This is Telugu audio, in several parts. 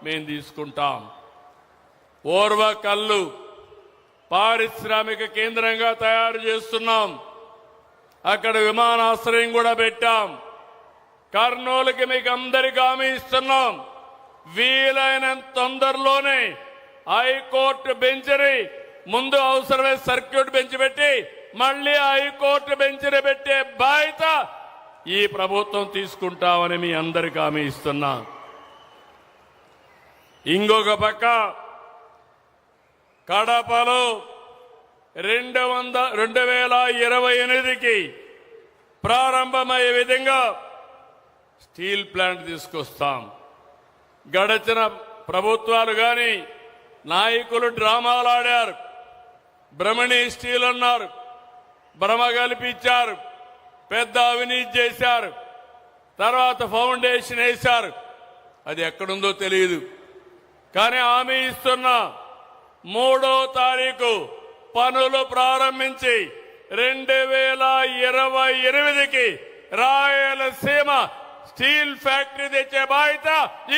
మేము తీసుకుంటాం. ఓర్వకల్లు పారిశ్రామిక కేంద్రంగా తయారు చేస్తున్నాం. అక్కడ విమానాశ్రయం కూడా పెట్టాం. కర్నూలుకి మీకు అందరికీ హామీ ఇస్తున్నాం. వీలైనంత తొందరలోనే హైకోర్టు బెంచ్ని ముందు అవసరమే సర్క్యూట్ బెంచ్ పెట్టి మళ్లీ హైకోర్టు బెంచ్ని పెట్టే బాధ్యత ఈ ప్రభుత్వం తీసుకుంటామని మీ అందరికీ హామీ ఇస్తున్నా. ఇంకొక పక్క కడపలో 2028కి ప్రారంభమయ్యే విధంగా స్టీల్ ప్లాంట్ తీసుకొస్తాం. గడచిన ప్రభుత్వాలు గాని నాయకులు డ్రామాలు ఆడారు. బ్రహ్మణి స్టీల్ అన్నారు, భ్రమ కల్పించారు, పెద్ద అవినీతి చేశారు, తర్వాత ఫౌండేషన్ వేశారు. అది ఎక్కడుందో తెలియదు. కానీ హామీ ఇస్తున్నా, 3వ తారీఖు పనులు ప్రారంభించి 2028కి రాయలసీమ స్టీల్ ఫ్యాక్టరీ తెచ్చే బాధ్యత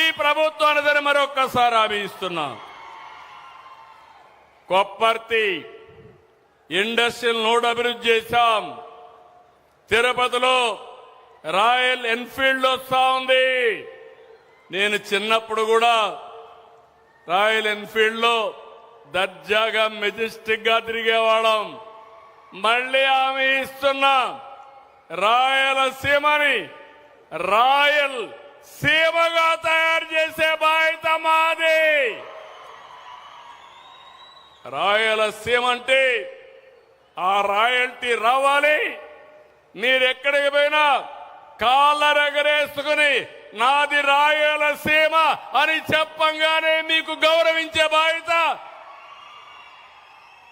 ఈ ప్రభుత్వానికి మరొక్కసారి హామీ ఇస్తున్నా. కొప్పర్తి ఇండస్ట్రియల్ నోడ్ అభివృద్ధి చేశాం. తిరుపతిలో రాయల్ ఎన్ఫీల్డ్ వస్తా ఉంది. నేను చిన్నప్పుడు కూడా రాయల్ ఎన్ఫీల్డ్ లో దర్జాగా మెజెస్టిక్ గా తిరిగేవాళ్ళం. మళ్లీ హామీ ఇస్తున్నా, రాయలసీమని రాయల్ సీమగా తయారు చేసే బాధ్యత మాది. రాయలసీమ అంటే ఆ రాయల్టీ రావాలి. మీరెక్కడికి పోయినా కాళ్ళరెగరేసుకుని నాది రాయలసీమ అని చెప్పంగానే మీకు గౌరవించే బాధ్యత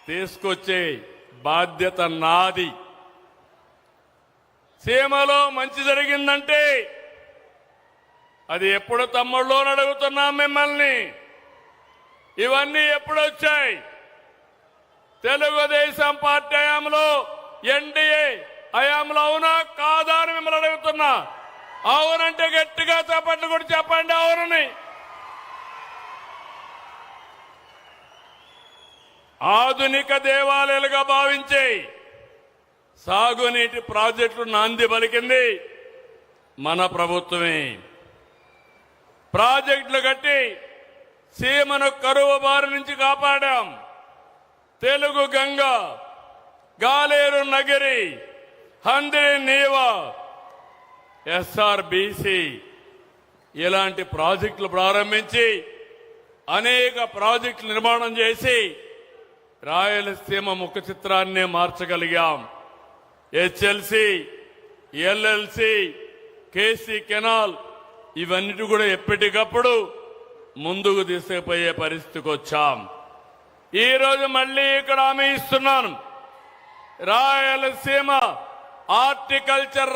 తీసుకొచ్చే బాధ్యత నాది. సీమలో మంచి జరిగిందంటే అది ఎప్పుడు తమ్ముళ్ళు అడుగుతున్నాం మిమ్మల్ని. ఇవన్నీ ఎప్పుడొచ్చాయి? తెలుగుదేశం పార్టీ హయాంలో, ఎన్డీఏ హయాంలో అవునా కాదా అని మిమ్మల్ని అడుగుతున్నా. అవునంటే గట్టిగా చప్పట్లు కూడా చెప్పండి అవునని. ఆధునిక దేవాలయాలుగా భావించే సాగునీటి ప్రాజెక్టులు నాంది పలికింది మన ప్రభుత్వమే. ప్రాజెక్టులు కట్టి సీమను కరువు బారి నుంచి కాపాడాం. తెలుగు గంగ, గాలేరు నగరి, హంద్రి నీవా, ఎస్ఆర్బీసీ ఇలాంటి ప్రాజెక్టులు ప్రారంభించి అనేక ప్రాజెక్టులు నిర్మాణం చేసి రాయలసీమ ముఖ చిత్రాన్నే మార్చగలిగాం. హెచ్ఎల్సి, ఎల్ఎల్సి, కేసీ కెనాల్ ఇవన్నిటి కూడా ఎప్పటికప్పుడు ముందుకు తీసుకుపోయే పరిస్థితికి వచ్చాం. ఈ రోజు మళ్లీ ఇక్కడ హామీ ఇస్తున్నాను, రాయలసీమ హార్టికల్చర్